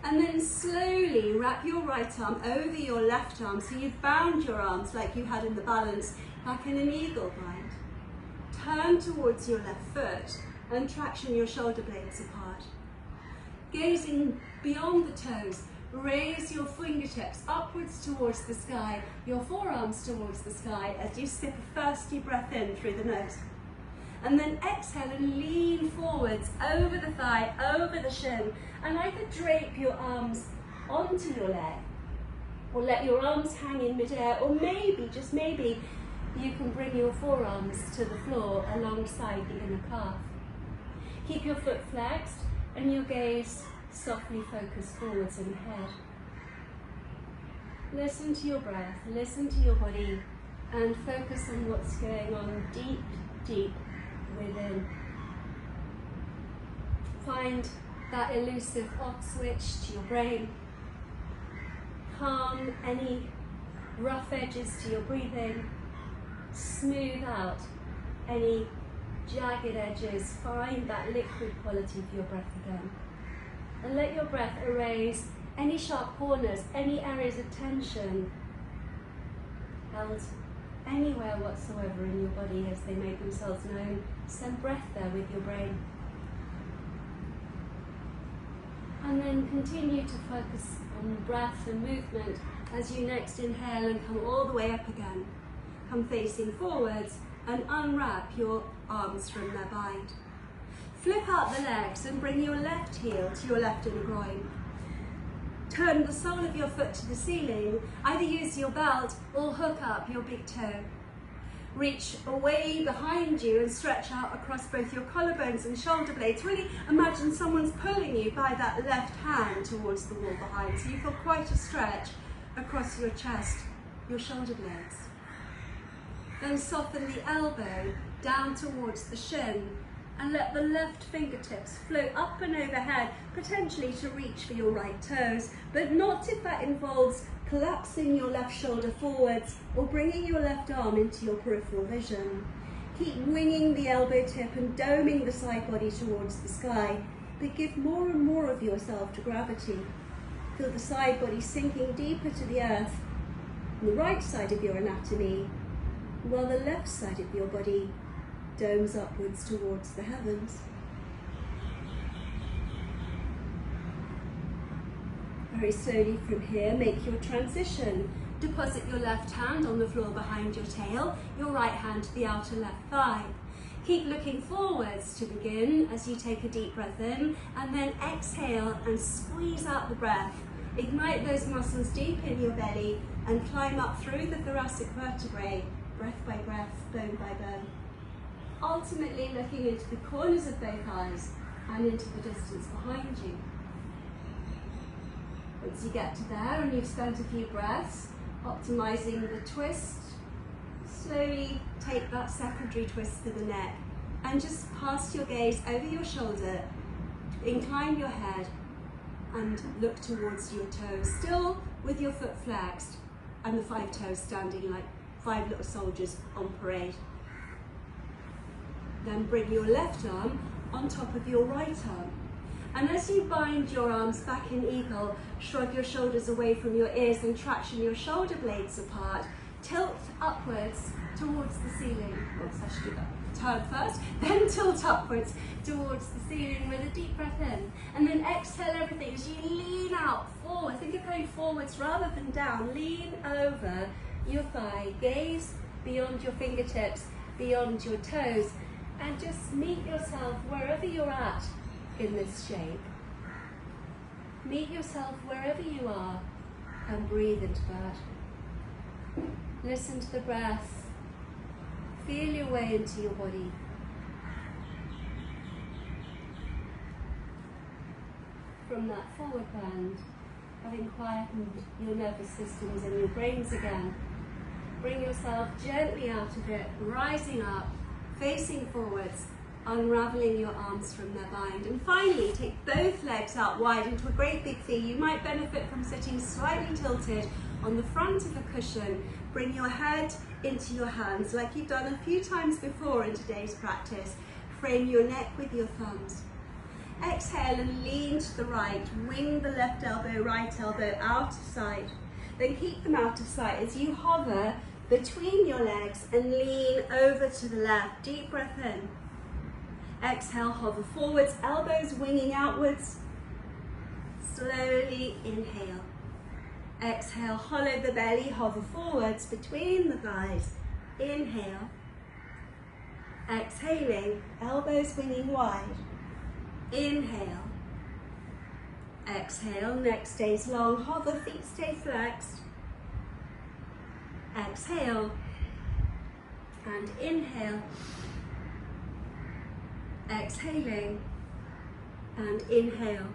S1: And then slowly wrap your right arm over your left arm so you've bound your arms like you had in the balance back in an eagle bind. Turn towards your left foot and traction your shoulder blades apart. Gazing beyond the toes, raise your fingertips upwards towards the sky, your forearms towards the sky as you sip a thirsty breath in through the nose. And then exhale and lean forwards over the thigh, over the shin, and either drape your arms onto your leg or let your arms hang in midair, or maybe, just maybe, you can bring your forearms to the floor alongside the inner calf. Keep your foot flexed and your gaze softly focused forwards and ahead. Listen to your breath, listen to your body, and focus on what's going on deep, deep within. Find that elusive off switch to your brain. Calm any rough edges to your breathing. Smooth out any jagged edges. Find that liquid quality of your breath again. And let your breath erase any sharp corners, any areas of tension held anywhere whatsoever in your body as they make themselves known. Send breath there with your brain. And then continue to focus on breath and movement as you next inhale and come all the way up again. Come facing forwards and unwrap your arms from their bind. Flip out the legs and bring your left heel to your left inner groin. Turn the sole of your foot to the ceiling. Either use your belt or hook up your big toe. Reach away behind you and stretch out across both your collarbones and shoulder blades. Really imagine someone's pulling you by that left hand towards the wall behind. So you feel quite a stretch across your chest, your shoulder blades. Then soften the elbow down towards the shin and let the left fingertips float up and overhead, potentially to reach for your right toes, but not if that involves collapsing your left shoulder forwards or bringing your left arm into your peripheral vision. Keep winging the elbow tip and doming the side body towards the sky, but give more and more of yourself to gravity. Feel the side body sinking deeper to the earth on the right side of your anatomy, while the left side of your body domes upwards towards the heavens. Very slowly from here, make your transition. Deposit your left hand on the floor behind your tail, your right hand to the outer left thigh. Keep looking forwards to begin as you take a deep breath in, and then exhale and squeeze out the breath. Ignite those muscles deep in your belly and climb up through the thoracic vertebrae, breath by breath, bone by bone. Ultimately looking into the corners of both eyes and into the distance behind you. Once you get to there and you've spent a few breaths optimizing the twist, slowly take that secondary twist to the neck and just pass your gaze over your shoulder, incline your head and look towards your toes, still with your foot flexed and the 5 toes standing like 5 little soldiers on parade. Then bring your left arm on top of your right arm. And as you bind your arms back in eagle, shrug your shoulders away from your ears and traction your shoulder blades apart. Tilt upwards towards the ceiling. Oops, I should do that. Turn first, then tilt upwards towards the ceiling with a deep breath in. And then exhale everything as you lean out forward. Think of going forwards rather than down. Lean over your thigh, gaze beyond your fingertips. beyond your toes, and just meet yourself wherever you're at in this shape. Meet yourself wherever you are and breathe into that. Listen to the breath. Feel your way into your body. From that forward bend, having quietened your nervous systems and your brains again, bring yourself gently out of it, rising up, facing forwards, unraveling your arms from their bind. And finally, take both legs out wide into a great big V. You might benefit from sitting slightly tilted on the front of a cushion. Bring your head into your hands like you've done a few times before in today's practice. Frame your neck with your thumbs. Exhale and lean to the right. Wing the left elbow, right elbow out of sight. Then keep them out of sight as you hover between your legs and lean over to the left. Deep breath in. Exhale, hover forwards, elbows winging outwards. Slowly inhale. Exhale, hollow the belly, hover forwards between the thighs. Inhale. Exhaling, elbows winging wide. Inhale. Exhale, neck stays long, hover, feet stay flexed. Exhale. And inhale. Exhaling. And inhale.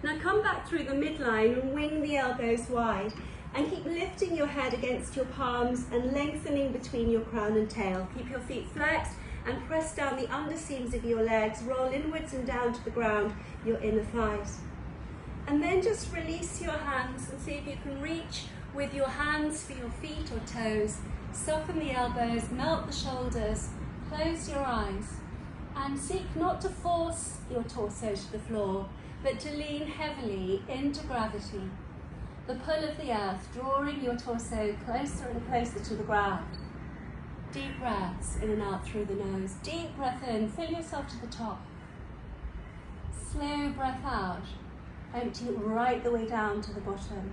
S1: Now come back through the midline and wing the elbows wide. And keep lifting your head against your palms and lengthening between your crown and tail. Keep your feet flexed and press down the underseams of your legs. Roll inwards and down to the ground, your inner thighs. And then just release your hands and see if you can reach with your hands for your feet or toes. Soften the elbows, melt the shoulders, close your eyes. And seek not to force your torso to the floor, but to lean heavily into gravity. The pull of the earth, drawing your torso closer and closer to the ground. Deep breaths in and out through the nose. Deep breath in, fill yourself to the top. Slow breath out, empty it right the way down to the bottom.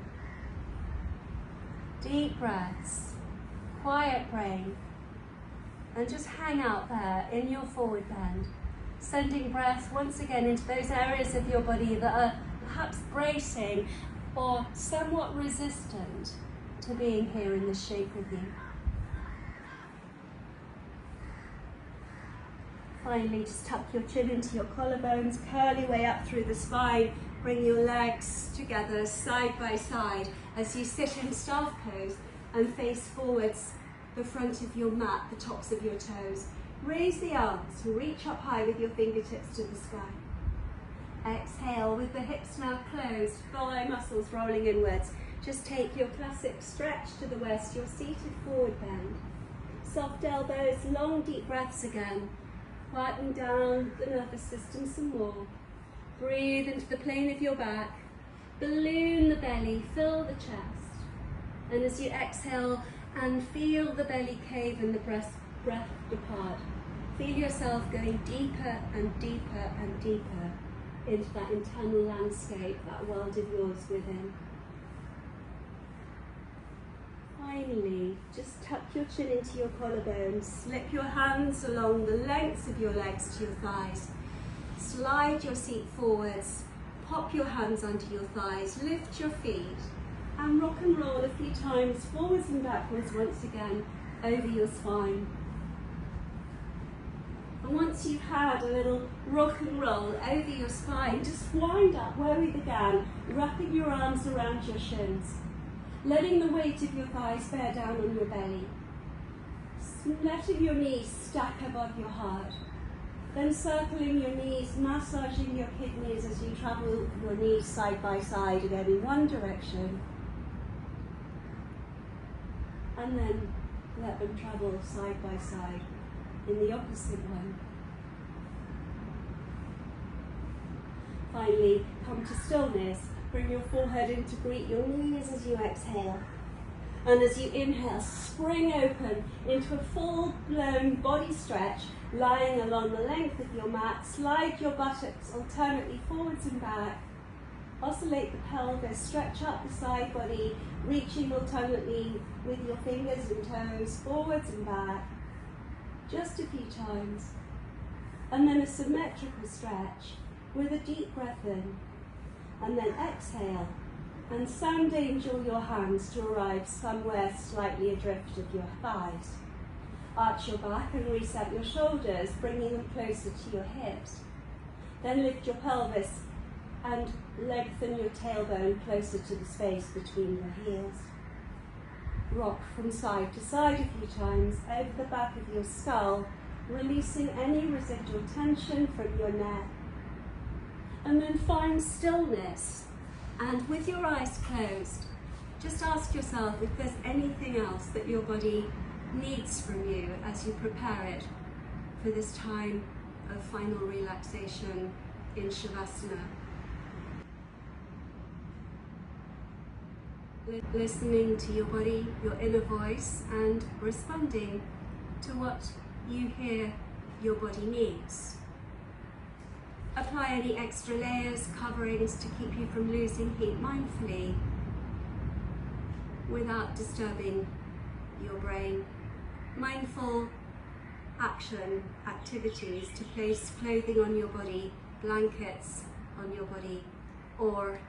S1: Deep breaths, quiet brain, and just hang out there in your forward bend, sending breath once again into those areas of your body that are perhaps bracing or somewhat resistant to being here in this shape with you. Finally, just tuck your chin into your collarbones, curl your way up through the spine, bring your legs together side by side as you sit in staff pose and face forwards the front of your mat, the tops of your toes. Raise the arms, reach up high with your fingertips to the sky. Exhale with the hips now closed, thigh muscles rolling inwards. Just take your classic stretch to the west, your seated forward bend. Soft elbows, long deep breaths again. Quieten down the nervous system some more. Breathe into the plane of your back. Balloon the belly, fill the chest. And as you exhale and feel the belly cave and the breath depart, feel yourself going deeper and deeper and deeper into that internal landscape, that world of yours within. Finally, just tuck your chin into your collarbones, slip your hands along the lengths of your legs to your thighs, slide your seat forwards, pop your hands under your thighs, lift your feet, and rock and roll a few times forwards and backwards once again over your spine. And once you've had a little rock and roll over your spine, just wind up where we began, wrapping your arms around your shins. Letting the weight of your thighs bear down on your belly. Letting your knees stack above your heart. Then circling your knees, massaging your kidneys as you travel your knees side by side again in one direction. And then let them travel side by side in the opposite one. Finally, come to stillness. Bring your forehead in to greet your knees as you exhale. And as you inhale, spring open into a full-blown body stretch, lying along the length of your mat. Slide your buttocks alternately forwards and back. Oscillate the pelvis, stretch up the side body, reaching alternately with your fingers and toes forwards and back. just a few times. And then a symmetrical stretch with a deep breath in. And then exhale. And sound angel your hands to arrive somewhere slightly adrift of your thighs. Arch your back and reset your shoulders, bringing them closer to your hips. Then lift your pelvis and lengthen your tailbone closer to the space between your heels. Rock from side to side a few times over the back of your skull, releasing any residual tension from your neck. And then find stillness. And with your eyes closed, just ask yourself if there's anything else that your body needs from you as you prepare it for this time of final relaxation in Shavasana. Listening to your body, your inner voice, and responding to what you hear your body needs. Apply any extra layers, coverings to keep you from losing heat mindfully without disturbing your brain. Mindful action, activities to place clothing on your body, blankets on your body, or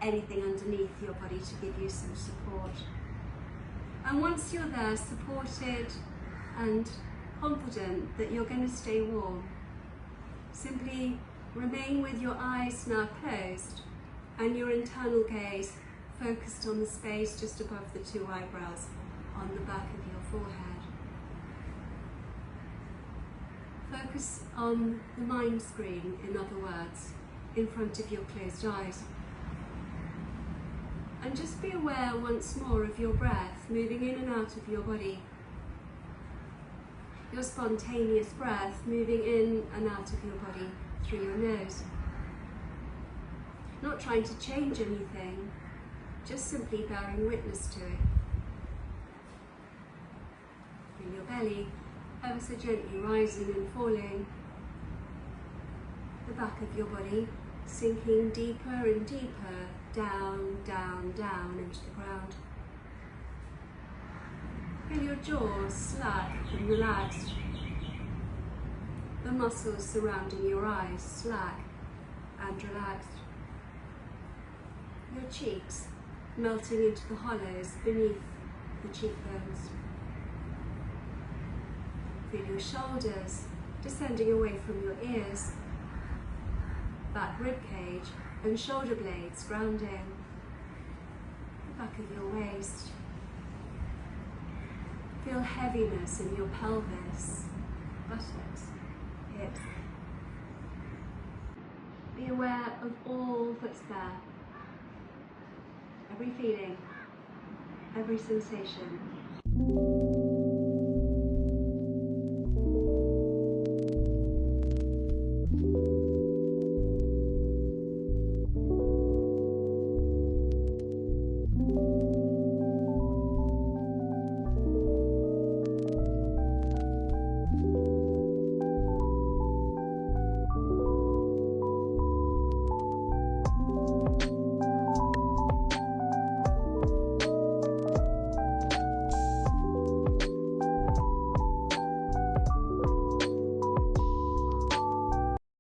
S1: anything underneath your body to give you some support. And once you're there, supported and confident that you're going to stay warm, simply remain with your eyes now closed and your internal gaze focused on the space just above the two eyebrows on the back of your forehead. Focus on the mind screen, in other words, in front of your closed eyes. And just be aware once more of your breath moving in and out of your body. Your spontaneous breath moving in and out of your body through your nose. Not trying to change anything, just simply bearing witness to it. Feel your belly ever so gently rising and falling. The back of your body sinking deeper and deeper down, down, down into the ground. Feel your jaws slack and relaxed. The muscles surrounding your eyes slack and relaxed. Your cheeks melting into the hollows beneath the cheekbones. Feel your shoulders descending away from your ears, back rib cage and shoulder blades grounding, the back of your waist. Feel heaviness in your pelvis, buttocks, hips. Be aware of all that's there. Every feeling, every sensation.